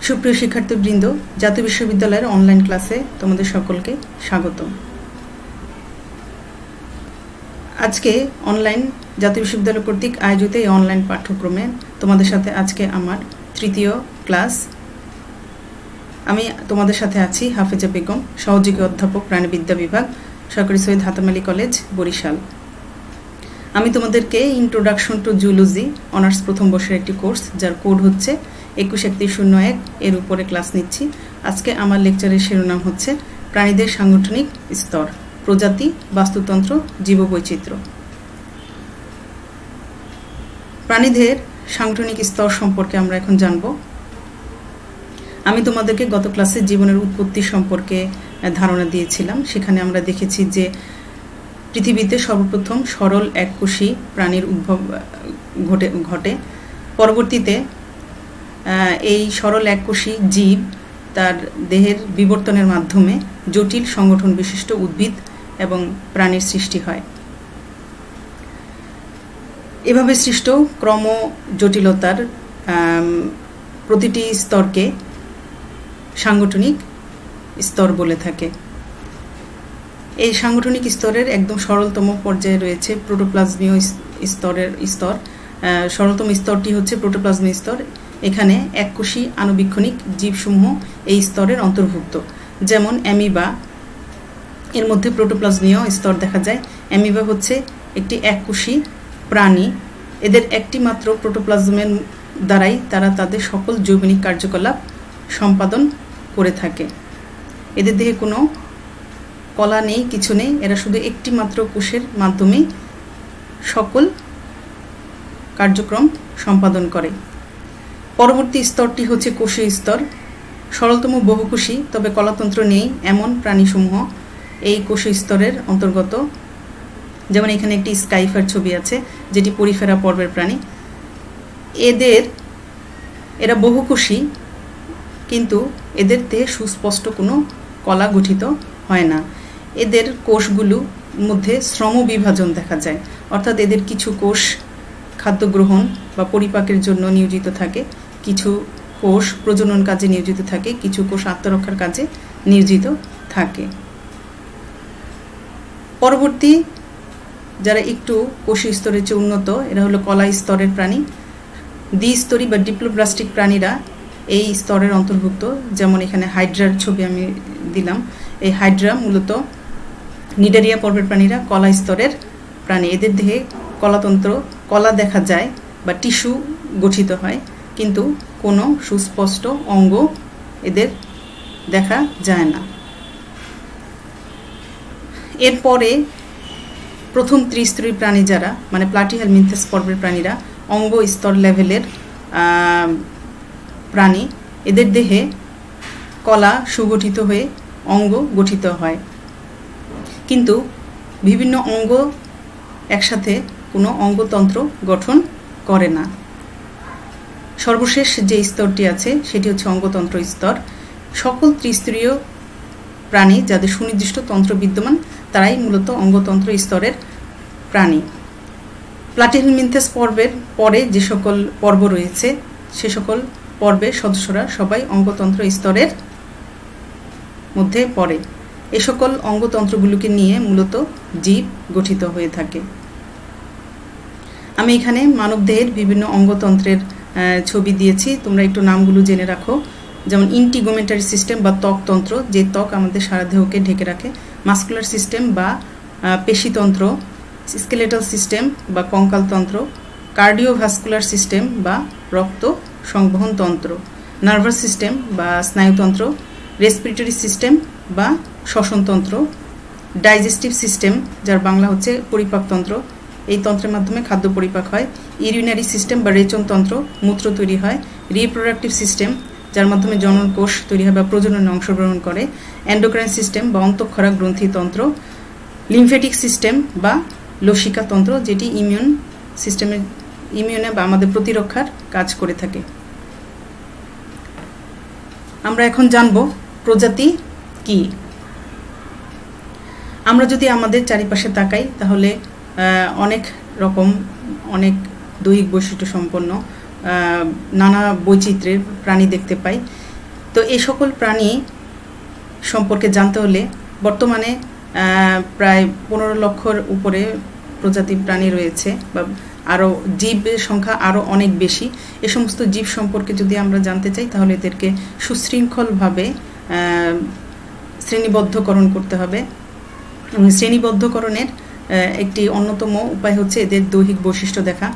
সুপ্রিয় শিক্ষার্থীবৃন্দ, জাতীয় বিশ্ববিদ্যালয়ের অনলাইন ক্লাসে তোমাদের সকলকে স্বাগত। আজকে অনলাইন জাতীয় বিশ্ববিদ্যালয় কর্তৃক আয়োজিত এই অনলাইন পাঠ্যক্রমে তোমাদের সাথে আজকে আমার তৃতীয় ক্লাস। আমি তোমাদের সাথে আছি হাফেজা বেগম, সহযোগী অধ্যাপক, প্রাণীবিদ্যা বিভাগ, সরকারি সৈয়দ হাতেম আলী কলেজ, বরিশাল। আমি তোমাদেরকে ইন্ট্রোডাকশন টু জুলজি অনার্স প্রথম বর্ষের একটি কোর্স, যার কোড হচ্ছে 213101 এর উপরে ক্লাস নিচ্ছি। আজকে আমার লেকচারের শিরোনাম হচ্ছে প্রাণীদের সাংগঠনিক স্তর, প্রজাতি, বাস্তুতন্ত্র, জীববৈচিত্র্য। প্রাণীদের সাংগঠনিক স্তর সম্পর্কে আমরা এখন জানব। আমি তোমাদেরকে গত ক্লাসে জীবনের উৎপত্তি সম্পর্কে ধারণা দিয়েছিলাম। সেখানে আমরা দেখেছি যে পৃথিবীতে সর্বপ্রথম সরল এককোষী প্রাণীর উদ্ভব ঘটে। পরবর্তীতে এই সরল এককোষী জীব তার দেহের বিবর্তনের মাধ্যমে জটিল সংগঠন বিশিষ্ট উদ্ভিদ এবং প্রাণীর সৃষ্টি হয়। এভাবে সৃষ্ট ক্রম জটিলতার প্রতিটি স্তরকে সাংগঠনিক স্তর বলে থাকে। এই সাংগঠনিক স্তরের একদম সরলতম পর্যায়ে রয়েছে প্রোটোপ্লাজমীয় স্তর। সরলতম স্তরটি হচ্ছে প্রোটোপ্লাজমীয় স্তর। এখানে এককোষী আণুবীক্ষণিক জীবসমূহ এই স্তরের অন্তর্ভুক্ত, যেমন অ্যামিবা। এর মধ্যে প্রোটোপ্লাজমীয় স্তর দেখা যায়। অ্যামিবা হচ্ছে একটি এককোষী প্রাণী। এদের একটি মাত্র প্রোটোপ্লাজমের দ্বারাই তারা তাদের সকল জৈবনিক কার্যকলাপ সম্পাদন করে থাকে। এদের দেহে কোনো কলা নেই, কিছু নেই। এরা শুধু একটি মাত্র কোষের মাধ্যমেই সকল কার্যক্রম সম্পাদন করে। পরবর্তী স্তরটি হচ্ছে কোষীয় স্তর। সরলতম বহুকোষী তবে কলাতন্ত্র নেই এমন প্রাণীসমূহ এই কোষীয় স্তরের অন্তর্গত। যেমন এখানে একটি স্কাইফার ছবি আছে, যেটি পরিফেরা পর্বের প্রাণী। এরা বহুকোষী, কিন্তু এদের দেহে সুস্পষ্ট কোনো কলা গঠিত হয় না। এদের কোষগুলোর মধ্যে শ্রম বিভাজন দেখা যায়, অর্থাৎ এদের কিছু কোষ খাদ্য গ্রহণ বা পরিপাকের জন্য নিয়োজিত থাকে, কিছু কোষ প্রজনন কাজে নিয়োজিত থাকে, কিছু কোষ আত্মরক্ষার কাজে নিয়োজিত থাকে। পরবর্তী যারা একটু কোষীয় স্তরের চেয়ে উন্নত, এরা হলো কলা স্তরের প্রাণী। দ্বিস্তরী বা ডিপ্লোব্লাস্টিক প্রাণীরা এই স্তরের অন্তর্ভুক্ত। যেমন এখানে হাইড্রার ছবি আমি দিলাম। এই হাইড্রা মূলত নিডারিয়া পর্বের প্রাণীরা কলা স্তরের প্রাণী। এদের দেহে কলা দেখা যায় বা টিস্যু গঠিত হয়, কিন্তু কোনো সুস্পষ্ট অঙ্গ এদের দেখা যায় না। এরপরে প্রথম ত্রিস্তরী প্রাণী যারা, মানে প্লাটিহেলমিনথেস পর্বের প্রাণীরা অঙ্গ স্তর লেভেলের প্রাণী। এদের দেহে কলা সুগঠিত হয়ে অঙ্গ গঠিত হয়, কিন্তু বিভিন্ন অঙ্গ একসাথে কোনো অঙ্গতন্ত্র গঠন করে না। সর্বশেষ যে স্তরটি আছে সেটি হচ্ছে অঙ্গতন্ত্র স্তর। সকল ত্রিস্তরীয় প্রাণী যাদের সুনির্দিষ্ট তন্ত্র বিদ্যমান, তারাই মূলত অঙ্গতন্ত্র স্তরের প্রাণী। প্লাটিহেলমিনথেস পর্বের পরে যে সকল পর্ব রয়েছে, সে সকল পর্বের সদস্যরা সবাই অঙ্গতন্ত্র স্তরের মধ্যে পড়ে। এ সকল অঙ্গতন্ত্রগুলোকে নিয়ে মূলত জীব গঠিত হয়ে থাকে। আমি এখানে মানবদেহের বিভিন্ন অঙ্গতন্ত্রের ছবি দিয়েছি, তোমরা একটু নামগুলো জেনে রাখো। যেমন ইন্টিগুমেন্টারি সিস্টেম বা ত্বকতন্ত্র, যে ত্বক আমাদের সারা দেহকে ঢেকে রাখে। মাস্কুলার সিস্টেম বা পেশিতন্ত্র, স্কেলেটাল সিস্টেম বা কঙ্কালতন্ত্র, কার্ডিওভাস্কুলার সিস্টেম বা রক্ত সংবহন তন্ত্র, নার্ভাস সিস্টেম বা স্নায়ুতন্ত্র, রেসপিরেটরি সিস্টেম বা শ্বসনতন্ত্র, ডাইজেস্টিভ সিস্টেম, যার বাংলা হচ্ছে পরিপাকতন্ত্র, এই তন্ত্রের মাধ্যমে খাদ্য পরিপাক হয়। ইউরিনারি সিস্টেম বা রেচনতন্ত্র, মূত্র তৈরি হয়। রিপ্রোডাক্টিভ সিস্টেম, যার মাধ্যমে জনন কোষ তৈরি হয় বা প্রজননে অংশগ্রহণ করে। এন্ডোক্রাইন সিস্টেম বা অন্তঃক্ষরা গ্রন্থিতন্ত্র, লিমফেটিক সিস্টেম বা লসিকাতন্ত্র, যেটি ইমিউনে বা আমাদের প্রতিরক্ষার কাজ করে থাকে। আমরা এখন জানব প্রজাতি কি। আমরা যদি আমাদের চারিপাশে তাকাই, তাহলে অনেক রকম, অনেক দৈহিক বৈশিষ্ট্য সম্পন্ন নানা বৈচিত্র্যের প্রাণী দেখতে পাই। তো এই সকল প্রাণী সম্পর্কে জানতে হলে বর্তমানে প্রায় 15 লক্ষর উপরে প্রজাতি প্রাণী রয়েছে, বা আরও জীবের সংখ্যা আরও অনেক বেশি। এ সমস্ত জীব সম্পর্কে যদি আমরা জানতে চাই তাহলে এদেরকে সুশৃঙ্খলভাবে শ্রেণীবদ্ধকরণ করতে হবে। এবং শ্রেণীবদ্ধকরণের একটি অন্যতম উপায় হচ্ছে এদের দৈহিক বৈশিষ্ট্য দেখা।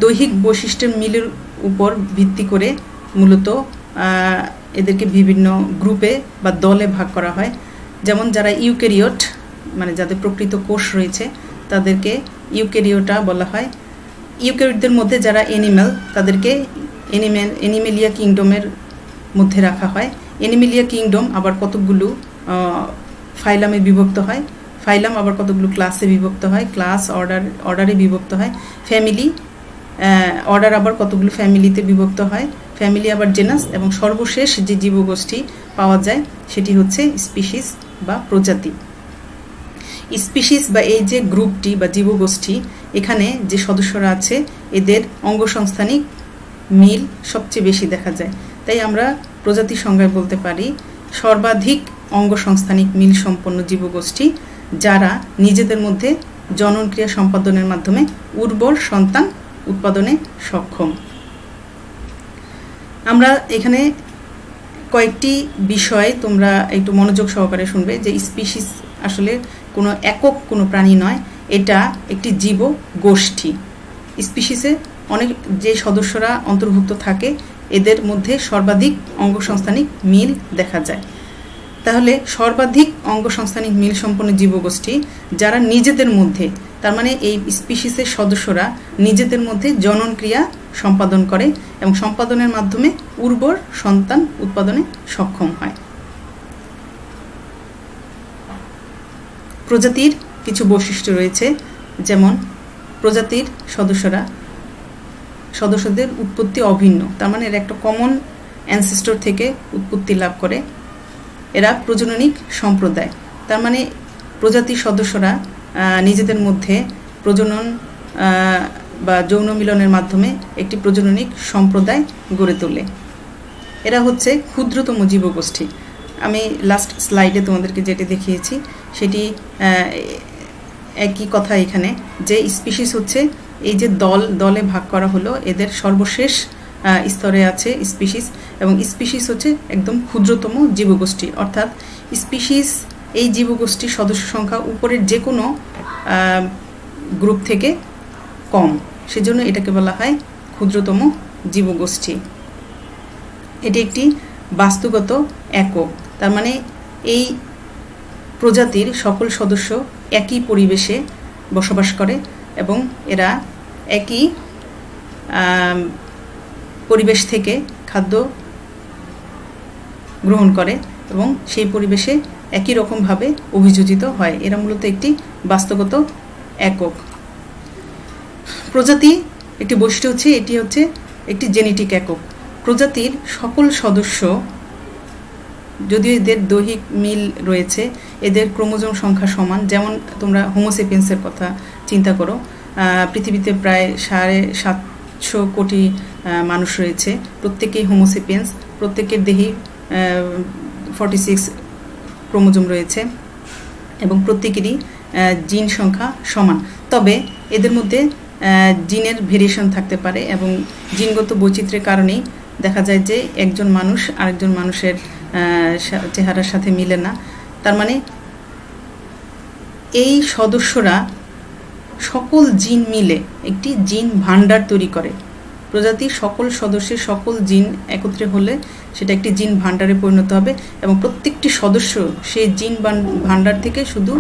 দৈহিক বৈশিষ্ট্যের মিলের উপর ভিত্তি করে মূলত এদেরকে বিভিন্ন গ্রুপে বা দলে ভাগ করা হয়। যেমন যারা ইউক্যারিওট, মানে যাদের প্রকৃত কোষ রয়েছে, তাদেরকে ইউক্যারিওটা বলা হয়। ইউক্যারিওটদের মধ্যে যারা অ্যানিম্যাল, তাদেরকে অ্যানিমেলিয়া কিংডমের মধ্যে রাখা হয়। অ্যানিমেলিয়া কিংডম আবার কতগুলো ফাইলামে বিভক্ত হয়, ফাইলাম আবার কতগুলো ক্লাসে বিভক্ত হয়, ক্লাস অর্ডারে বিভক্ত হয়, ফ্যামিলি অর্ডার আবার কতগুলো ফ্যামিলিতে বিভক্ত হয়, ফ্যামিলি আবার জেনাস, এবং সর্বশেষ যে জীবগোষ্ঠী পাওয়া যায় সেটি হচ্ছে স্পিসিস বা প্রজাতি। স্পিসিস বা এই যে গ্রুপটি বা জীবগোষ্ঠী, এখানে যে সদস্যরা আছে এদের অঙ্গসংস্থানিক মিল সবচেয়ে বেশি দেখা যায়। তাই আমরা প্রজাতি সংজ্ঞায় বলতে পারি সর্বাধিক অঙ্গসংস্থানিক মিল সম্পন্ন জীবগোষ্ঠী যারা নিজেদের মধ্যে জনন ক্রিয়া সম্পাদনের মাধ্যমে উর্বর সন্তান উৎপাদনে সক্ষম। আমরা এখানে কয়েকটি বিষয় তোমরা একটু মনোযোগ সহকারে শুনবে যে স্পিসিস আসলে কোনো একক কোনো প্রাণী নয়, এটা একটি জীবগোষ্ঠী। স্পিসিসে অনেক যে সদস্যরা অন্তর্ভুক্ত থাকে এদের মধ্যে সর্বাধিক অঙ্গসংস্থানিক মিল দেখা যায়। তাহলে সর্বাধিক অঙ্গসংস্থানিক মিল সম্পন্ন জীবগোষ্ঠী যারা নিজেদের মধ্যে, তার মানে এই স্পিসিসের সদস্যরা নিজেদের মধ্যে জনন ক্রিয়া সম্পাদন করে এবং সম্পাদনের মাধ্যমে উর্বর সন্তান উৎপাদনে সক্ষম হয়। প্রজাতির কিছু বৈশিষ্ট্য রয়েছে, যেমন প্রজাতির সদস্যদের উৎপত্তি অভিন্ন, তার মানে এরা একটা কমন অ্যানসেস্টর থেকে উৎপত্তি লাভ করে। এরা প্রজননিক সম্প্রদায়, তার মানে প্রজাতির সদস্যরা নিজেদের মধ্যে প্রজনন বা যৌন মিলনের মাধ্যমে একটি প্রজননিক সম্প্রদায় গড়ে তোলে। এরা হচ্ছে ক্ষুদ্রতম জীবগোষ্ঠী। আমি লাস্ট স্লাইডে তোমাদেরকে যেটি দেখিয়েছি সেটি একই কথা এখানে, যে স্পিসিস হচ্ছে এই যে দলে ভাগ করা হলো, এদের সর্বশেষ স্তরে আছে স্পিসিস, এবং স্পিসিস হচ্ছে একদম ক্ষুদ্রতম জীবগোষ্ঠী। অর্থাৎ স্পিসিস এই জীবগোষ্ঠীর সদস্য সংখ্যা উপরের যে কোনো গ্রুপ থেকে কম, সেজন্য এটাকে বলা হয় ক্ষুদ্রতম জীবগোষ্ঠী। এটি একটি বাস্তুগত একক, তার মানে এই প্রজাতির সকল সদস্য একই পরিবেশে বসবাস করে এবং এরা একই পরিবেশ থেকে খাদ্য গ্রহণ করে এবং সেই পরিবেশে একই রকমভাবে অভিযোজিত হয়। এরা মূলত একটি বাস্তুগত একক। প্রজাতি একটি বৈশিষ্ট্য হচ্ছে এটি হচ্ছে একটি জেনেটিক একক। প্রজাতির সকল সদস্য, যদিও এদের দৈহিক মিল রয়েছে, এদের ক্রোমোজোম সংখ্যা সমান। যেমন তোমরা হোমোসেপিয়েন্সের কথা চিন্তা করো, পৃথিবীতে প্রায় 750 কোটি মানুষ রয়েছে, প্রত্যেকেই হোমোসেপিয়েন্স, প্রত্যেকের দেহে 46 ক্রোমোজোম রয়েছে এবং প্রত্যেকেরই জিন সংখ্যা সমান। তবে এদের মধ্যে জিনের ভেরিয়েশন থাকতে পারে এবং জিনগত বৈচিত্র্যের কারণেই দেখা যায় যে একজন মানুষ আরেকজন মানুষের চেহারার সাথে মিলে না। তার মানে এই সদস্যরা সকল জিন মিলে একটি জিন ভান্ডার তৈরি করে। প্রজাতির সকল সদস্যের সকল জিন একত্রে হলে সেটা একটি জিন ভান্ডারে পরিণত হবে এবং প্রত্যেকটি সদস্য সেই জিন ভান্ডার থেকে শুধু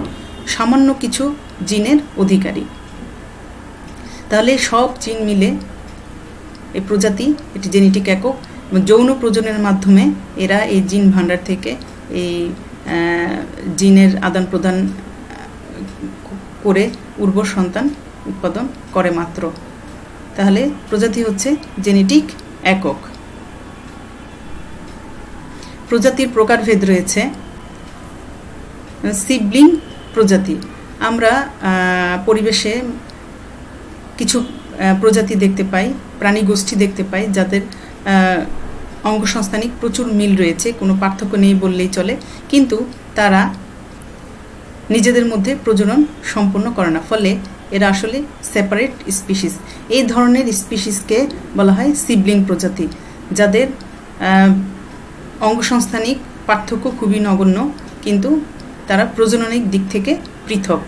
সামান্য কিছু জিনের অধিকারী। তাহলে সব জিন মিলে এই প্রজাতি একটি জেনেটিক একক এবং যৌন প্রজননের মাধ্যমে এরা এই জিন ভান্ডার থেকে এই জিনের আদান প্রদান করে উর্বর সন্তান উৎপাদন করে মাত্র। তাহলে প্রজাতি হচ্ছে জেনেটিক একক। প্রজাতির প্রকারভেদ রয়েছে। সিবলিং প্রজাতি, আমরা পরিবেশে কিছু প্রজাতি দেখতে পাই, প্রাণী গোষ্ঠী দেখতে পাই যাদের অঙ্গসংস্থানিক প্রচুর মিল রয়েছে, কোনো পার্থক্য নেই বললেই চলে, কিন্তু তারা নিজেদের মধ্যে প্রজনন সম্পন্ন করে না, ফলে এরা আসলে সেপারেট স্পিসিস। এই ধরনের স্পিসিসকে বলা হয় সিবলিং প্রজাতি, যাদের অঙ্গসংস্থানিক পার্থক্য খুবই নগণ্য, কিন্তু তারা প্রজননিক দিক থেকে পৃথক।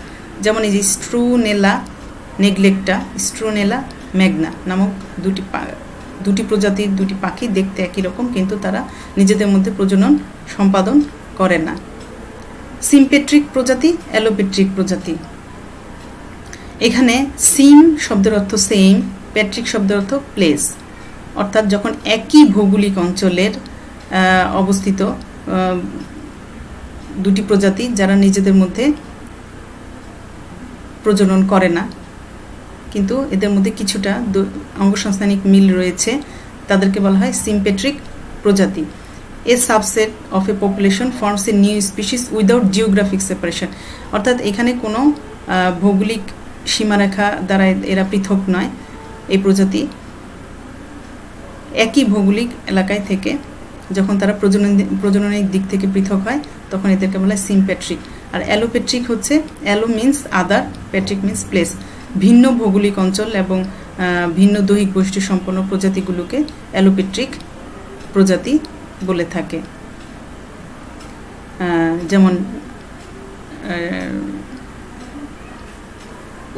যেমন এই যে স্ট্রুনেলা নেগলেক্টা, স্ট্রুনেলা ম্যাগনা নামক দুটি প্রজাতির দুটি পাখি দেখতে একই রকম, কিন্তু তারা নিজেদের মধ্যে প্রজনন সম্পাদন করে না। সিমপেট্রিক প্রজাতি, অ্যালোপেট্রিক প্রজাতি। এখানে সিম শব্দের অর্থ সেম, প্যাট্রিক শব্দের অর্থ প্লেস, অর্থাৎ যখন একই ভৌগোলিক অঞ্চলের অবস্থিত দুটি প্রজাতি যারা নিজেদের মধ্যে প্রজনন করে না, কিন্তু এদের মধ্যে কিছুটা অঙ্গসংস্থানিক মিল রয়েছে, তাদেরকে বলা হয় সিমপেট্রিক প্রজাতি। A subset of a population forms a new species without geographic separation, অর্থাৎ এখানে কোনো ভৌগোলিক সীমারেখা দ্বারা এরা পৃথক নয়। এই প্রজাতি একই ভৌগোলিক এলাকায় থেকে যখন তারা প্রজননের দিক থেকে পৃথক হয়, তখন এদেরকে বলা হয় সিমপ্যাট্রিক। আর অ্যালোপেট্রিক হচ্ছে, অ্যালো মিন্স আদার, প্যাট্রিক মিন্স প্লেস। ভিন্ন ভৌগোলিক অঞ্চল এবং ভিন্ন দৈহিক বৈশিষ্ট্য সম্পন্ন প্রজাতিগুলোকে অ্যালোপেট্রিক প্রজাতি বলে থাকে। যেমন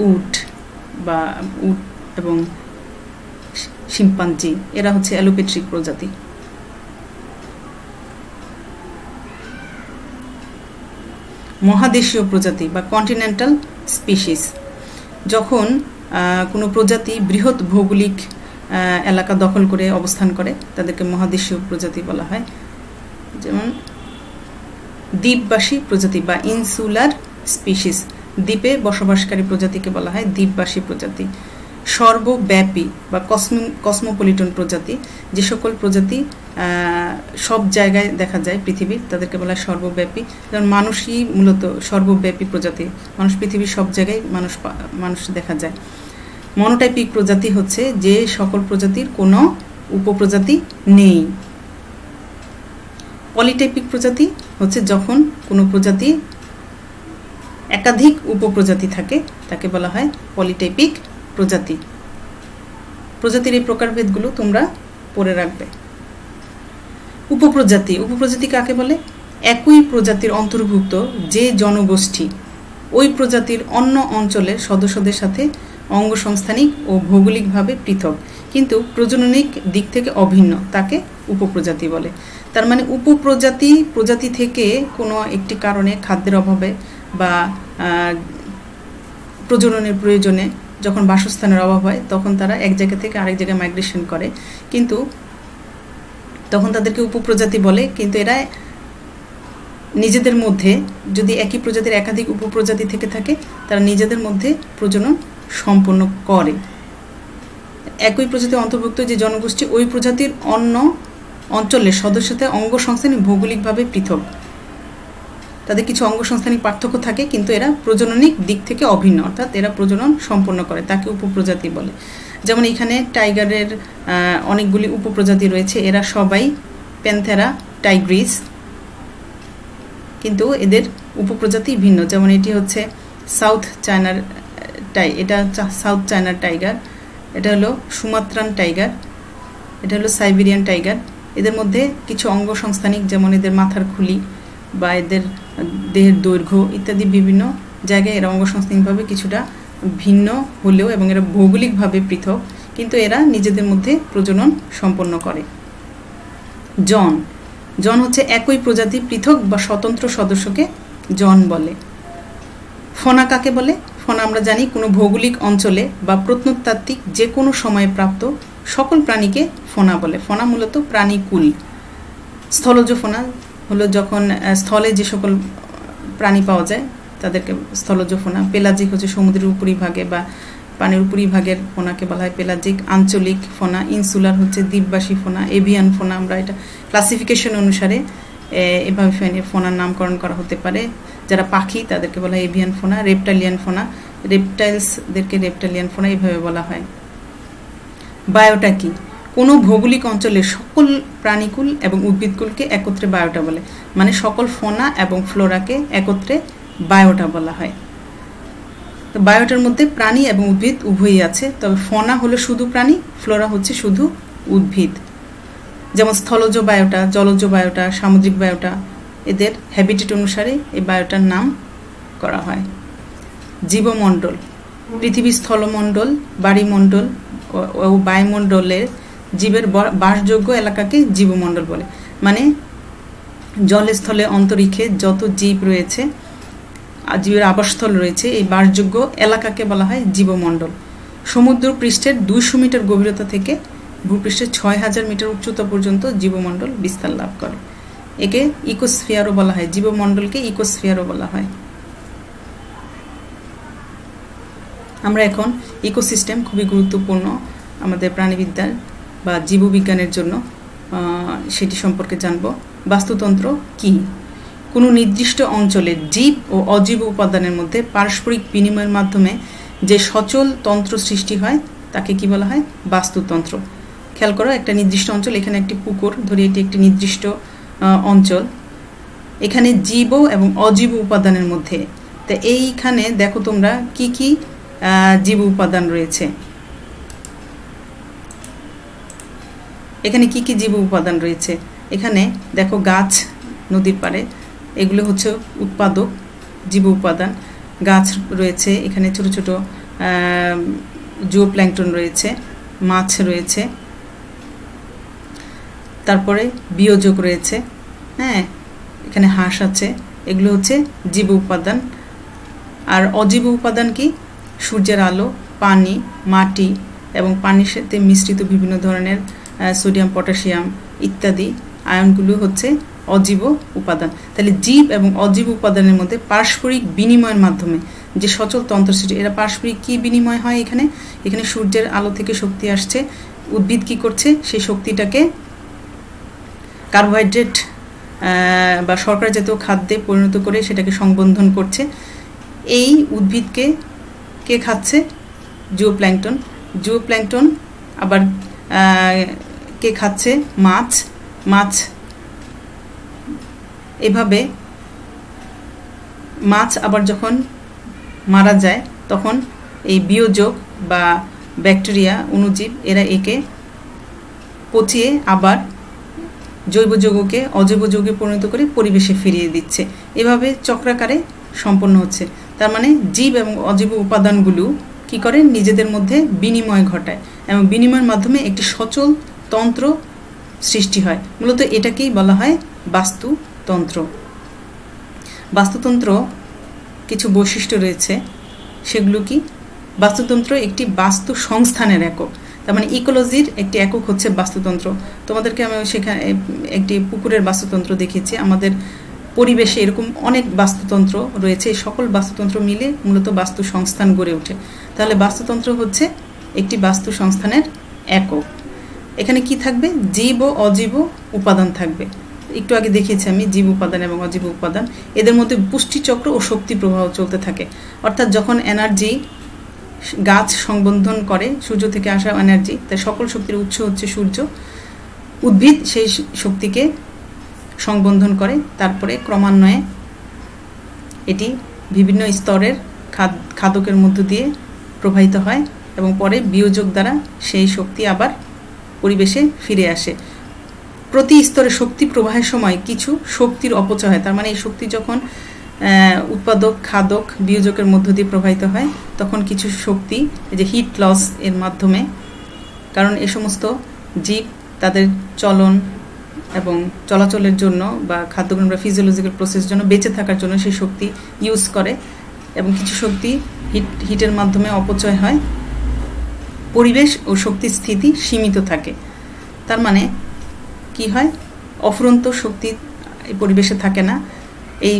উট এবং শিম্পাঞ্জি, এরা হচ্ছে অ্যালোপেট্রিক প্রজাতি। মহাদেশীয় প্রজাতি বা কন্টিনেন্টাল স্পিসিস, যখন কোনো প্রজাতি বৃহৎ ভৌগোলিক এলাকা দখল করে অবস্থান করে তাদেরকে মহাদেশীয় প্রজাতি বলা হয়। যেমন দ্বীপবাসী প্রজাতি বা ইনসুলার স্পিসিস, দ্বীপে বসবাসকারী প্রজাতিকে বলা হয় দ্বীপবাসী প্রজাতি। সর্বব্যাপী বা কসমোপলিটন প্রজাতি, যে সকল প্রজাতি সব জায়গায় দেখা যায় পৃথিবীর, তাদেরকে বলা হয় সর্বব্যাপী। যেমন মানুষই মূলত সর্বব্যাপী প্রজাতি, মানুষ পৃথিবীর সব জায়গায় মানুষ দেখা যায়। মনোটাইপিক প্রজাতি হচ্ছে যে সকল প্রজাতির কোনো উপপ্রজাতি নেই। পলিটাইপিক প্রজাতি হচ্ছে যখন কোনো প্রজাতি একাধিক উপপ্রজাতি থাকে, তাকে বলা হয় পলিটাইপিক প্রজাতি। প্রজাতির এই প্রকারভেদগুলো তোমরা পড়ে রাখবে। উপপ্রজাতি কাকে বলে? একই প্রজাতির অন্তর্ভুক্ত যে জনগোষ্ঠী ওই প্রজাতির অন্য অঞ্চলের সদস্যদের সাথে অঙ্গসংস্থানিক ও ভৌগোলিকভাবে পৃথক, কিন্তু প্রজননিক দিক থেকে অভিন্ন, তাকে উপপ্রজাতি বলে। তার মানে প্রজাতি থেকে কোনো একটি কারণে, খাদ্যের অভাবে বা প্রজননের প্রয়োজনে যখন বাসস্থানের অভাব হয়, তখন তারা এক জায়গা থেকে আরেক জায়গায় মাইগ্রেশন করে, কিন্তু তখন তাদেরকে উপপ্রজাতি বলে। কিন্তু এরা নিজেদের মধ্যে, যদি একই প্রজাতির একাধিক উপপ্রজাতি থেকে থাকে, তারা নিজেদের মধ্যে প্রজনন সম্পন্ন করে। একই প্রজাতির অন্তর্ভুক্ত যে জনগোষ্ঠী ওই প্রজাতির অন্য অঞ্চলের সদস্যদের অঙ্গসংস্থানিক ভৌগোলিকভাবে পৃথক, তাদের কিছু অঙ্গসংস্থানিক পার্থক্য থাকে, কিন্তু এরা প্রজননিক দিক থেকে অভিন্ন, অর্থাৎ এরা প্রজনন সম্পন্ন করে, তাকে উপপ্রজাতি বলে। যেমন এখানে টাইগারের অনেকগুলি উপপ্রজাতি রয়েছে, এরা সবাই প্যান্থেরা টাইগ্রিস, কিন্তু এদের উপপ্রজাতি ভিন্ন। যেমন এটি হচ্ছে সাউথ চায়নার টাইগার, এটা হলো সুমাত্রান টাইগার, এটা হলো সাইবেরিয়ান টাইগার। এদের মধ্যে কিছু অঙ্গসংস্থানিক, যেমন এদের মাথার খুলি বা এদের দেহের দৈর্ঘ্য ইত্যাদি বিভিন্ন জায়গায় এরা অঙ্গসংস্থানিকভাবে কিছুটা ভিন্ন হলেও এবং এরা ভৌগোলিকভাবে পৃথক, কিন্তু এরা নিজেদের মধ্যে প্রজনন সম্পন্ন করে। জন হচ্ছে একই প্রজাতি পৃথক বা স্বতন্ত্র সদস্যকে জন বলে। ফনা কাকে বলে? ফনা আমরা জানি কোনো ভৌগোলিক অঞ্চলে বা প্রত্নতাত্ত্বিক যে কোনো সময়ে প্রাপ্ত সকল প্রাণীকে ফনা বলে। ফনা মূলত প্রাণীকুল। স্থলজ ফনা হলো যখন স্থলে যে সকল প্রাণী পাওয়া যায় তাদেরকে স্থলজ ফনা। পেলাজিক হচ্ছে সমুদ্রের উপরিভাগে বা পানির উপরিভাগের ফোনাকে বলা হয় পেলাজিক। আঞ্চলিক ফোনা, ইনসুলার হচ্ছে দ্বীপবাসী ফোনা। এভিয়ান ফোনা, আমরা এটা ক্লাসিফিকেশন অনুসারে এভাবে ফোনার নামকরণ করা হতে পারে। যারা পাখি তাদেরকে বলা হয় এভিয়ান ফোনা। রেপটাইলিয়ান ফোনা, রেপটাইলসদেরকে রেপটাইলিয়ান ফোনা, এইভাবে বলা হয়। বায়োটা কি? কোনো ভৌগোলিক অঞ্চলের সকল প্রাণীকুল এবং উদ্ভিদকুলকে একত্রে বায়োটা বলে, মানে সকল ফোনা এবং ফ্লোরাকে একত্রে বায়োটা বলা হয়। তো বায়োটার মধ্যে প্রাণী এবং উদ্ভিদ উভয়ই আছে, তবে ফোনা হলো শুধু প্রাণী, ফ্লোরা হচ্ছে শুধু উদ্ভিদ। যেমন স্থলজ বায়োটা, জলজ বায়োটা, সামুদ্রিক বায়োটা, এদের হ্যাবিটেট অনুসারে এই বায়োটার নাম করা হয়। জীবমণ্ডল, পৃথিবীর স্থলমণ্ডল, বায়ুমণ্ডল ও বায়ুমণ্ডলের জীবের বাসযোগ্য এলাকাকে জীবমণ্ডল বলে। মানে জলে স্থলে অন্তরিক্ষে যত জীব রয়েছে, জীবের আবাসস্থল রয়েছে, এই বাসযোগ্য এলাকাকে বলা হয় জীবমণ্ডল। সমুদ্র পৃষ্ঠের 200 মিটার গভীরতা থেকে ভূপৃষ্ঠের 6000 মিটার উচ্চতা পর্যন্ত জীবমণ্ডল বিস্তার লাভ করে। একে ইকোস্ফিয়ারও বলা হয়, জীবমণ্ডলকে ইকোস্ফিয়ারও বলা হয়। আমরা এখন ইকোসিস্টেম খুবই গুরুত্বপূর্ণ আমাদের প্রাণীবিদ্যার বা জীববিজ্ঞানের জন্য, সেটি সম্পর্কে জানব। বাস্তুতন্ত্র কি? কোনো নির্দিষ্ট অঞ্চলের জীব ও অজীব উপাদানের মধ্যে পারস্পরিক বিনিময়ের মাধ্যমে যে সচল তন্ত্র সৃষ্টি হয় তাকে কি বলা হয়? বাস্তুতন্ত্র। খেয়াল করো, একটা নির্দিষ্ট অঞ্চল, এখানে একটি পুকুর ধরি, এটি একটি নির্দিষ্ট অঞ্চল, এখানে জীব এবং অজীব উপাদানের মধ্যে, তো এইখানে দেখো তোমরা কি কি জীব উপাদান রয়েছে। এখানে কি কি জীব উপাদান রয়েছে? এখানে দেখো গাছ, নদীর পাড়ে, এগুলো হচ্ছে উৎপাদক জীব উপাদান। গাছ রয়েছে, এখানে ছোট ছোট জুওপ্ল্যাঙ্কটন রয়েছে, মাছ রয়েছে, তারপরে বিয়োজক রয়েছে, হ্যাঁ, এখানে হাঁস আছে, এগুলো হচ্ছে জীব উপাদান। আর অজীব উপাদান কি? সূর্যের আলো, পানি, মাটি এবং পানির সাথে মিশ্রিত বিভিন্ন ধরনের সোডিয়াম, পটাশিয়াম ইত্যাদি আয়নগুলো হচ্ছে অজীব উপাদান। তাহলে জীব এবং অজীব উপাদানের মধ্যে পারস্পরিক বিনিময়ের মাধ্যমে যে সচল তন্ত্র সৃষ্টি, এরা পারস্পরিক কি বিনিময় হয়? এখানে সূর্যের আলো থেকে শক্তি আসছে, উদ্ভিদ কি করছে? সেই শক্তিটাকে কার্বোহাইড্রেট বা শর্করা জাতীয় খাদ্যে পরিণত করে সেটাকে সংবন্ধন করছে। এই উদ্ভিদকে কে খাচ্ছে? জুওপ্ল্যাঙ্কটন। জুওপ্ল্যাঙ্কটন আবার কে খাচ্ছে? মাছ। এভাবে মাছ আবার যখন মারা যায় তখন এই বিয়োজক বা ব্যাকটেরিয়া, অণুজীব, এরা একে পচিয়ে আবার জৈব যৌগকে অজৈব যৌগে পরিণত করে পরিবেশে ফিরিয়ে দিচ্ছে। এভাবে চক্রাকারে সম্পন্ন হচ্ছে। তার মানে জীব এবং অজৈব উপাদানগুলো কি করে? নিজেদের মধ্যে বিনিময় ঘটায় এবং বিনিময়ের মাধ্যমে একটি সচল তন্ত্র সৃষ্টি হয়। মূলত এটাকেই বলা হয় বাস্তুতন্ত্র। বাস্তুতন্ত্র কিছু বৈশিষ্ট্য রয়েছে, সেগুলো কি? বাস্তুতন্ত্র একটি বাস্তু সংস্থানের একক। তার মানে ইকোলজির একটি একক হচ্ছে বাস্তুতন্ত্র। তোমাদেরকে আমি সেখানে একটি পুকুরের বাস্তুতন্ত্র দেখিয়েছি। আমাদের পরিবেশে এরকম অনেক বাস্তুতন্ত্র রয়েছে, সকল বাস্তুতন্ত্র মিলে মূলত বাস্তু সংস্থান গড়ে ওঠে। তাহলে বাস্তুতন্ত্র হচ্ছে একটি বাস্তু সংস্থানের একক। এখানে কি থাকবে? জীব ও অজীব উপাদান থাকবে। একটু আগে দেখিয়েছি আমি জীব উপাদান এবং অজীব উপাদান, এদের মধ্যে পুষ্টিচক্র ও শক্তি প্রবাহ চলতে থাকে। অর্থাৎ যখন এনার্জি গাছ সংবন্ধন করে, সূর্য থেকে আসা এনার্জি, তাই সকল শক্তির উৎস হচ্ছে সূর্য। উদ্ভিদ সেই শক্তিকে সংবন্ধন করে, তারপরে ক্রমান্বয়ে এটি বিভিন্ন স্তরের খাদকের মধ্য দিয়ে প্রবাহিত হয় এবং পরে বিয়োজক দ্বারা সেই শক্তি আবার পরিবেশে ফিরে আসে। প্রতি স্তরে শক্তি প্রবাহের সময় কিছু শক্তির অপচয় হয়। তার মানে এই শক্তি যখন উৎপাদক, খাদক, বিয়োজকের মধ্য দিয়ে প্রবাহিত হয় তখন কিছু শক্তি, এই যে হিট লস এর মাধ্যমে, কারণ এ সমস্ত জীব তাদের চলন এবং চলাচলের জন্য বা খাদ্যগ্রহণ বা ফিজিওলজিক্যাল প্রসেসের জন্য, বেঁচে থাকার জন্য সেই শক্তি ইউজ করে এবং কিছু শক্তি হিটের মাধ্যমে অপচয় হয়। পরিবেশ ও শক্তির স্থিতি সীমিত থাকে। তার মানে কি হয়? অফুরন্ত শক্তি এই পরিবেশে থাকে না, এই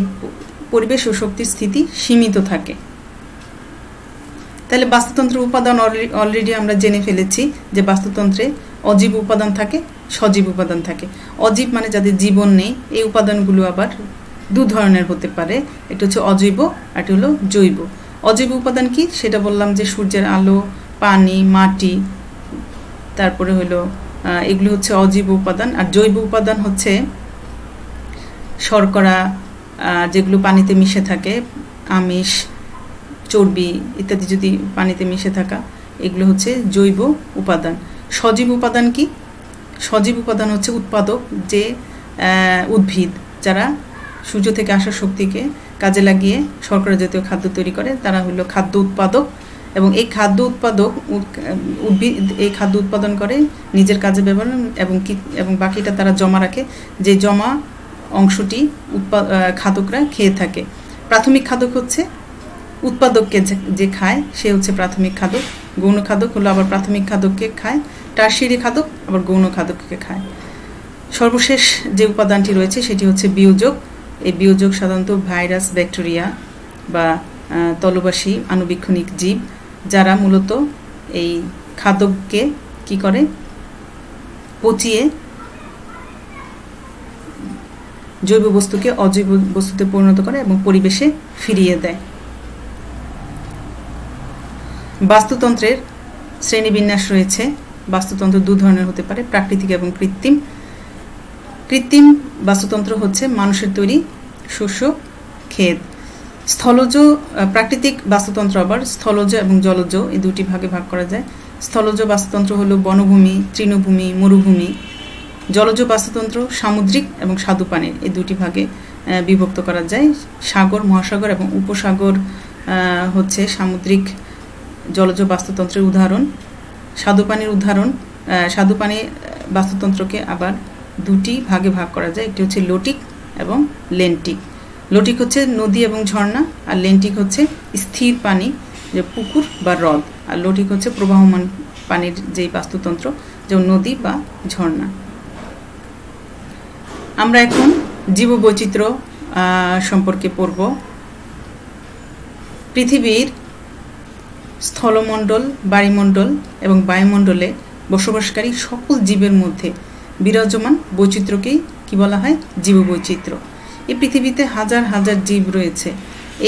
পরিবেশ ও শক্তির স্থিতি সীমিত থাকে। তাহলে বাস্তুতন্ত্রের উপাদান অলরেডি আমরা জেনে ফেলেছি যে বাস্তুতন্ত্রে অজীব উপাদান থাকে, সজীব উপাদান থাকে। অজীব মানে যাদের জীবন নেই, এই উপাদানগুলো আবার দু ধরনের হতে পারে, একটা হচ্ছে অজৈব আর একটা হলো জৈব। অজৈব উপাদান কি? সেটা বললাম যে সূর্যের আলো, পানি, মাটি, তারপরে হলো এগুলো হচ্ছে অজৈব উপাদান। আর জৈব উপাদান হচ্ছে শর্করা, যেগুলো পানিতে মিশে থাকে, আমিষ, চর্বি ইত্যাদি যদি পানিতে মিশে থাকা, এগুলো হচ্ছে জৈব উপাদান। সজীব উপাদান কি? সজীব উপাদান হচ্ছে উৎপাদক, যে উদ্ভিদ যারা সূর্য থেকে আসা শক্তিকে কাজে লাগিয়ে শর্করা জাতীয় খাদ্য তৈরি করে, তারা হলো খাদ্য উৎপাদক। এবং এই খাদ্য উৎপাদক উদ্ভিদ এই খাদ্য উৎপাদন করে, নিজের কাজে ব্যবহার এবং বাকিটা তারা জমা রাখে, যে জমা অংশটি খাদকরা খেয়ে থাকে। প্রাথমিক খাদক হচ্ছে উৎপাদককে যে খায় সে হচ্ছে প্রাথমিক খাদক। গৌণ খাদক হলো আবার প্রাথমিক খাদককে খায়, টারশিয়ারি খাদক আবার গৌণ খাদককে খায়। সর্বশেষ যে উপাদানটি রয়েছে সেটি হচ্ছে বিয়োজক। এই বিয়োজক সাধারণত ভাইরাস, ব্যাকটেরিয়া বা তলবাসী আণুবীক্ষণিক জীব, যারা মূলত এই খাদ্যকে কি করে, পচিয়ে জৈব বস্তুকে অজৈব বস্তুতে পরিণত করে এবং পরিবেশে ফিরিয়ে দেয়। বাস্তুতন্ত্রের শ্রেণীবিন্যাস রয়েছে। বাস্তুতন্ত্র দু ধরনের হতে পারে, প্রাকৃতিক এবং কৃত্রিম। কৃত্রিম বাস্তুতন্ত্র হচ্ছে মানুষের তৈরি শস্য, ক্ষেত। স্থলজ প্রাকৃতিক বাস্তুতন্ত্র আবার স্থলজ এবং জলজ এই দুটি ভাগে ভাগ করা যায়। স্থলজ বাস্তুতন্ত্র হলো বনভূমি, তৃণভূমি, মরুভূমি। জলজ বাস্তুতন্ত্র সামুদ্রিক এবং স্বাদুপানির, এই দুটি ভাগে বিভক্ত করা যায়। সাগর, মহাসাগর এবং উপসাগর হচ্ছে সামুদ্রিক জলজ বাস্তুতন্ত্রের উদাহরণ। স্বাদুপানির উদাহরণ, স্বাদুপানি বাস্তুতন্ত্রকে আবার দুটি ভাগে ভাগ করা যায়, একটি হচ্ছে লোটিক এবং লেন্টিক। লোটিক হচ্ছে নদী এবং ঝর্ণা, আর লেন্টিক হচ্ছে স্থির পানি, যে পুকুর বা হ্রদ। আর লোটিক হচ্ছে প্রবাহমান পানির যে বাস্তুতন্ত্র, যেমন নদী বা ঝর্ণা। আমরা এখন জীববৈচিত্র্য সম্পর্কে পড়ব। পৃথিবীর স্থলমণ্ডল, বায়ুমণ্ডল এবং বায়ুমণ্ডলে বসবাসকারী সকল জীবের মধ্যে বিরাজমান বৈচিত্র্যকেই কি বলা হয়? জীববৈচিত্র্য। এই পৃথিবীতে হাজার হাজার জীব রয়েছে।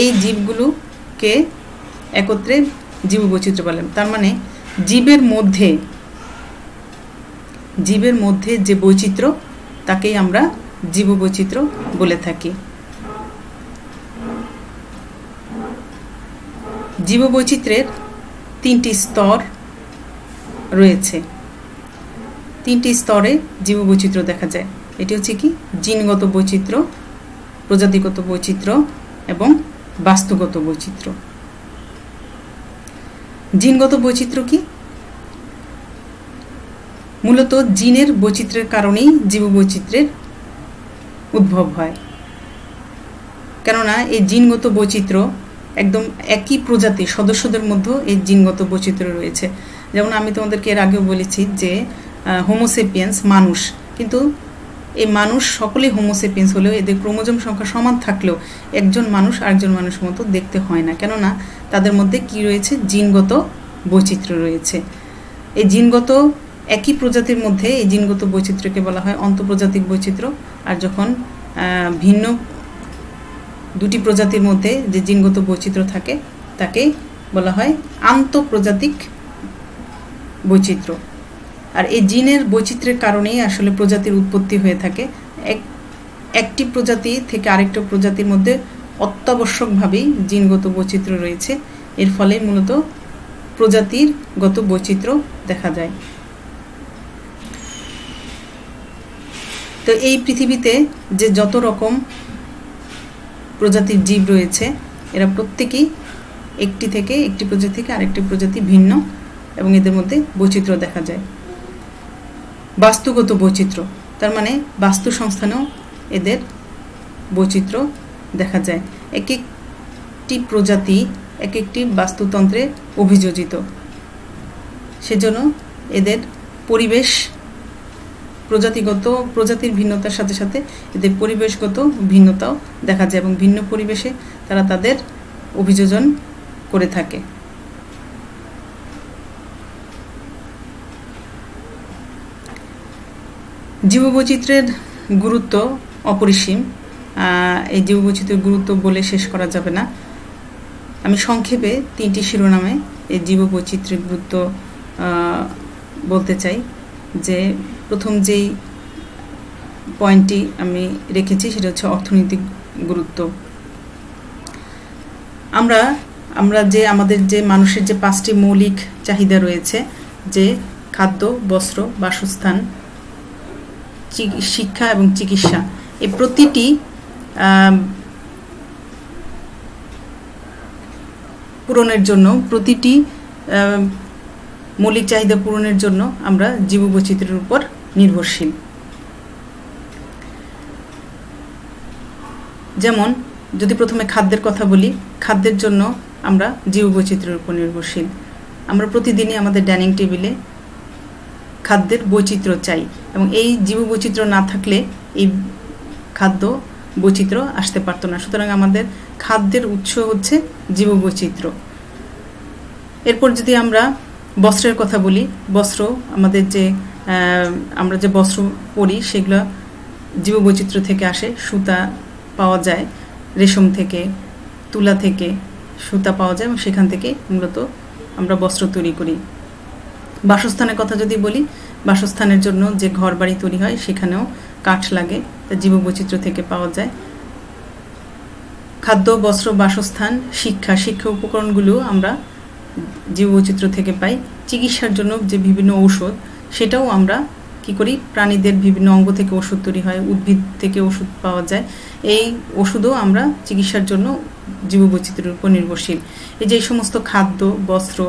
এই জীবগুলোকে একত্রে জীববৈচিত্র্য বলে। তার মানে জীবের মধ্যে যে বৈচিত্র্য, তাকেই আমরা জীববৈচিত্র্য বলে থাকি। জীববৈচিত্র্যের তিনটি স্তর রয়েছে। তিনটি স্তরে জীববৈচিত্র্য দেখা যায়। এটি হচ্ছে কি? জিনগত বৈচিত্র্য, প্রজাতিগত বৈচিত্র্য এবং বাস্তুগত বৈচিত্র্য। জিনগত বৈচিত্র্য কি? মূলত জিনের বৈচিত্র্যের কারণেই জীববৈচিত্র্যের উদ্ভব হয়। কেননা এই জিনগত বৈচিত্র্য একদম একই প্রজাতির সদস্যদের মধ্যে এই জিনগত বৈচিত্র্য রয়েছে। যেমন আমি তোমাদেরকে এর আগেও বলেছি যে হোমোসেপিয়েন্স মানুষ, কিন্তু এই মানুষ সকলেই হোমোসেপিয়েন্স হলেও এদের ক্রোমোজোম সংখ্যা সমান থাকলেও একজন মানুষ আরেকজন মানুষের মতো দেখতে হয় না। কেননা তাদের মধ্যে কি রয়েছে? জিনগত বৈচিত্র্য রয়েছে। এই জিনগত একই প্রজাতির মধ্যে এই জিনগত বৈচিত্র্যকে বলা হয় অন্তঃপ্রজাতিক বৈচিত্র্য। আর যখন ভিন্ন দুটি প্রজাতির মধ্যে যে জিনগত বৈচিত্র্য থাকে তাকে বলা হয় আন্তঃপ্রজাতিক বৈচিত্র্য। আর এই জিনের বৈচিত্র্যের কারণেই আসলে প্রজাতির উৎপত্তি হয়ে থাকে। একটি প্রজাতি থেকে আরেকটা প্রজাতির মধ্যে অত্যাবশ্যকভাবেই জিনগত বৈচিত্র্য রয়েছে। এর ফলে মূলত প্রজাতিগত বৈচিত্র্য দেখা যায়। তো এই পৃথিবীতে যে যত রকম প্রজাতির জীব রয়েছে, এরা প্রত্যেকেই একটি প্রজাতি থেকে আরেকটি প্রজাতি ভিন্ন এবং এদের মধ্যে বৈচিত্র্য দেখা যায়। বাস্তুগত বৈচিত্র্য, তার মানে বাস্তু সংস্থানেও এদের বৈচিত্র্য দেখা যায়। এক একটি প্রজাতি এক একটি বাস্তুতন্ত্রে অভিযোজিত, সেজন্য এদের পরিবেশ প্রজাতির ভিন্নতার সাথে সাথে এদের পরিবেশগত ভিন্নতাও দেখা যায় এবং ভিন্ন পরিবেশে তারা তাদের অভিযোজন করে থাকে। জীববৈচিত্র্যের গুরুত্ব অপরিসীম। এই জীববৈচিত্র্যের গুরুত্ব বলে শেষ করা যাবে না। আমি সংক্ষেপে তিনটি শিরোনামে এই জীববৈচিত্র্যের গুরুত্ব বলতে চাই। যে প্রথম যেই পয়েন্টটি আমি রেখেছি সেটা হচ্ছে অর্থনৈতিক গুরুত্ব। আমরা যে আমাদের যে মানুষের যে 5টি মৌলিক চাহিদা রয়েছে, যে খাদ্য, বস্ত্র, বাসস্থান, শিক্ষা এবং চিকিৎসা, এই প্রতিটি পূরণের জন্য, প্রতিটি মৌলিক চাহিদা পূরণের জন্য আমরা জীববৈচিত্র্যের উপর নির্ভরশীল। যেমন যদি প্রথমে খাদ্যের কথা বলি, খাদ্যের জন্য আমরা জীববৈচিত্র্যের উপর নির্ভরশীল। আমরা প্রতিদিনই আমাদের ডাইনিং টেবিলে খাদ্যের বৈচিত্র্য চাই, এবং এই জীববৈচিত্র্য না থাকলে এই খাদ্য বৈচিত্র্য আসতে পারতো না। সুতরাং আমাদের খাদ্যের উৎস হচ্ছে জীববৈচিত্র্য। এরপর যদি আমরা বস্ত্রের কথা বলি, বস্ত্র আমাদের আমরা যে বস্ত্র পরি সেগুলো জীববৈচিত্র্য থেকে আসে। সুতা পাওয়া যায় রেশম থেকে, তুলা থেকে সুতা পাওয়া যায়, এবং সেখান থেকে মূলত আমরা বস্ত্র তৈরি করি। বাসস্থানের কথা যদি বলি, বাসস্থানের জন্য যে ঘর বাড়ি তৈরি হয় সেখানেও কাঠ লাগে, তা জীববৈচিত্র্য থেকে পাওয়া যায়। খাদ্য, বস্ত্র, বাসস্থান, শিক্ষা উপকরণগুলো আমরা জীববৈচিত্র্য থেকে পাই। চিকিৎসার জন্য যে বিভিন্ন ঔষধ, সেটাও আমরা কি করি, প্রাণীদের বিভিন্ন অঙ্গ থেকে ওষুধ তৈরি হয়, উদ্ভিদ থেকে ওষুধ পাওয়া যায়, এই ওষুধও আমরা চিকিৎসার জন্য জীববৈচিত্র্যের উপর নির্ভরশীল। এই যে সমস্ত খাদ্য, বস্ত্র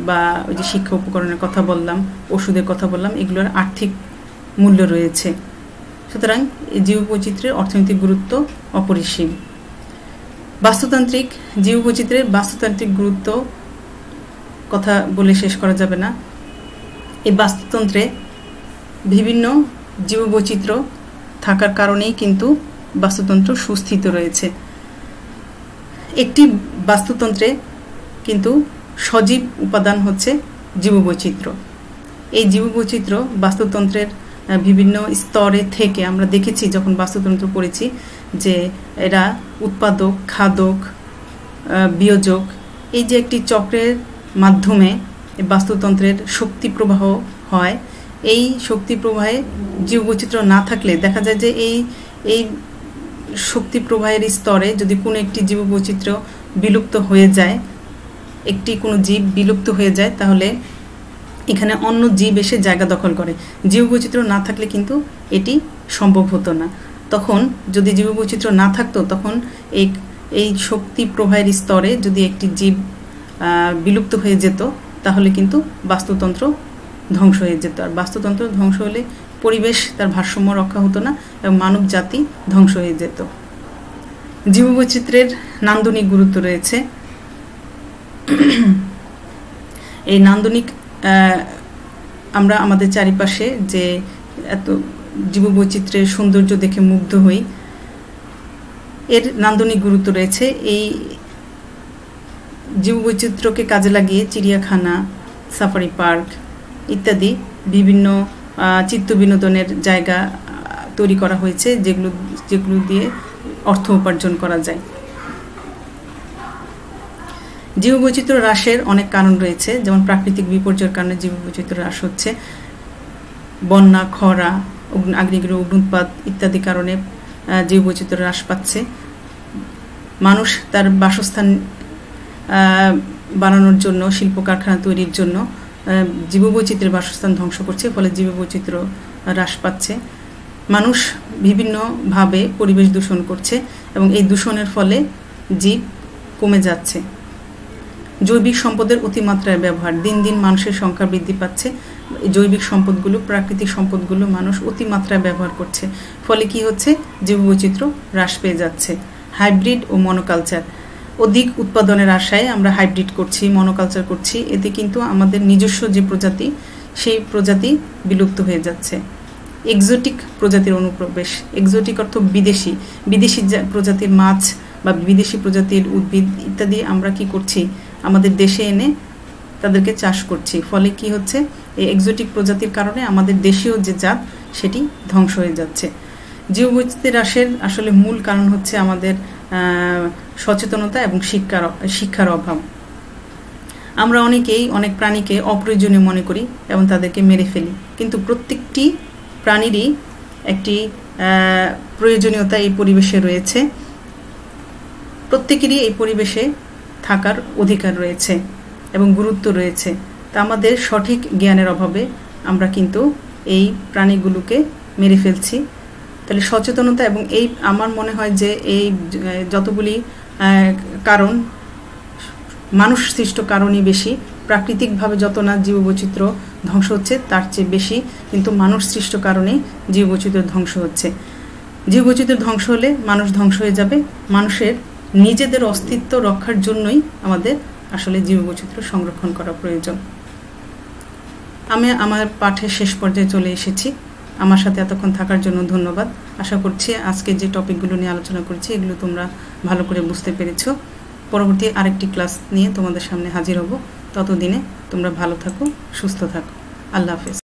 বা ওই যে শিক্ষা উপকরণের কথা বললাম, ওষুধের কথা বললাম, এগুলোর আর্থিক মূল্য রয়েছে। সুতরাং এই জীববৈচিত্র্যের অর্থনৈতিক গুরুত্ব অপরিসীম। জীববৈচিত্র্যের বাস্তুতান্ত্রিক গুরুত্ব কথা বলে শেষ করা যাবে না। এই বাস্তুতন্ত্রে বিভিন্ন জীববৈচিত্র্য থাকার কারণেই কিন্তু বাস্তুতন্ত্র সুস্থিত রয়েছে। একটি বাস্তুতন্ত্রে কিন্তু সজীব উপাদান হচ্ছে জীববৈচিত্র্য। এই জীববৈচিত্র্য বাস্তুতন্ত্রের বিভিন্ন স্তরে থেকে আমরা দেখেছি যখন বাস্তুতন্ত্র পড়েছি, যে এরা উৎপাদক, খাদক, বিয়োজক, এই যে একটি চক্রের মাধ্যমে বাস্তুতন্ত্রের শক্তি প্রবাহ হয়। এই শক্তি প্রবাহে জীববৈচিত্র্য না থাকলে দেখা যায় যে এই শক্তি প্রবাহের স্তরে যদি কোনো একটি জীববৈচিত্র্য বিলুপ্ত হয়ে যায়, কোনো জীব বিলুপ্ত হয়ে যায়, তাহলে এখানে অন্য জীব এসে জায়গা দখল করে। জীববৈচিত্র্য না থাকলে কিন্তু এটি সম্ভব হতো না। তখন যদি জীববৈচিত্র্য না থাকতো, তখন এই শক্তি প্রবাহের স্তরে যদি একটি জীব বিলুপ্ত হয়ে যেত, তাহলে কিন্তু বাস্তুতন্ত্র ধ্বংস হয়ে যেত। আর বাস্তুতন্ত্র ধ্বংস হলে পরিবেশ তার ভারসাম্য রক্ষা হতো না, এবং মানব জাতি ধ্বংস হয়ে যেত। জীববৈচিত্র্যের নান্দনিক গুরুত্ব রয়েছে। এই নান্দনিক আমরা আমাদের চারিপাশে যে এত জীববৈচিত্র্যের সৌন্দর্য দেখে মুগ্ধ হই, এর নান্দনিক গুরুত্ব রয়েছে। এই জীববৈচিত্র্যকে কাজে লাগিয়ে চিড়িয়াখানা, সাফারি পার্ক ইত্যাদি বিভিন্ন চিত্ত বিনোদনের জায়গা তৈরি করা হয়েছে, যেগুলো দিয়ে অর্থ উপার্জন করা যায়। জীববৈচিত্র্য হ্রাসের অনেক কারণ রয়েছে, যেমন প্রাকৃতিক বিপর্যয়ের কারণে জীববৈচিত্র্য হ্রাস হচ্ছে, বন্যা, খরা, আগ্নেয়গিরির অগ্ন্যুৎপাত ইত্যাদি কারণে জীববৈচিত্র্য হ্রাস পাচ্ছে। মানুষ তার বাসস্থান বানানোর জন্য, শিল্প কারখানা তৈরির জন্য জীববৈচিত্র্যের বাসস্থান ধ্বংস করছে, ফলে জীববৈচিত্র্য হ্রাস পাচ্ছে। মানুষ বিভিন্নভাবে পরিবেশ দূষণ করছে, এবং এই দূষণের ফলে জীব কমে যাচ্ছে। জৈবিক সম্পদের অতিমাত্রায় ব্যবহার, দিন দিন মানুষের সংখ্যা বৃদ্ধি পাচ্ছে। জৈবিক সম্পদগুলো, প্রাকৃতিক সম্পদগুলো মানুষ অতিমাত্রায় ব্যবহার করছে, ফলে কি হচ্ছে, জীববৈচিত্র্য হ্রাস পেয়ে যাচ্ছে। হাইব্রিড ও মনোকালচার, অধিক উৎপাদনের আশায় আমরা হাইব্রিড করছি, মনোকালচার করছি, এতে কিন্তু আমাদের নিজস্ব যে প্রজাতি, সেই প্রজাতি বিলুপ্ত হয়ে যাচ্ছে। এক্সোটিক প্রজাতির অনুপ্রবেশ, এক্সোটিক অর্থ বিদেশি প্রজাতির মাছ বা বিদেশি প্রজাতির উদ্ভিদ ইত্যাদি আমরা কি করছি, আমাদের দেশে এনে তাদেরকে চাষ করছি, ফলে কি হচ্ছে, এই এক্সোটিক প্রজাতির কারণে আমাদের দেশীয় যে জাত সেটি ধ্বংস হয়ে যাচ্ছে। জীববৈচিত্র্য হ্রাসের আসলে মূল কারণ হচ্ছে আমাদের সচেতনতা এবং শিক্ষার অভাব। আমরা অনেকেই অনেক প্রাণীকে অপ্রয়োজনীয় মনে করি এবং তাদেরকে মেরে ফেলি, কিন্তু প্রত্যেকটি প্রাণীরই একটি প্রয়োজনীয়তা এই পরিবেশে রয়েছে। প্রত্যেকেরই এই পরিবেশে থাকার অধিকার রয়েছে এবং গুরুত্ব রয়েছে। তা আমাদের সঠিক জ্ঞানের অভাবে আমরা কিন্তু এই প্রাণীগুলোকে মেরে ফেলছি। তাহলে সচেতনতা এবং এই আমার মনে হয় যে এই যতগুলি কারণ, মানুষ সৃষ্ট কারণই বেশি। প্রাকৃতিকভাবে যত না জীববৈচিত্র্য ধ্বংস হচ্ছে তার চেয়ে বেশি কিন্তু মানুষ সৃষ্ট কারণে জীববৈচিত্র্য ধ্বংস হচ্ছে। জীববৈচিত্র্য ধ্বংস হলে মানুষ ধ্বংস হয়ে যাবে। মানুষের নিজেদের অস্তিত্ব রক্ষার জন্যই আমাদের আসলে জীববৈচিত্র্য সংরক্ষণ করা প্রয়োজন। আমি আমার পাঠের শেষ পর্যায়ে চলে এসেছি। আমার সাথে এতক্ষণ থাকার জন্য ধন্যবাদ। আশা করছি আজকে যে টপিকগুলো নিয়ে আলোচনা করছি এগুলো তোমরা ভালো করে বুঝতে পেরেছো। পরবর্তী আরেকটি ক্লাস নিয়ে তোমাদের সামনে হাজির হব। ততদিনে তোমরা ভালো থাকো, সুস্থ থাকো। আল্লাহ হাফেজ।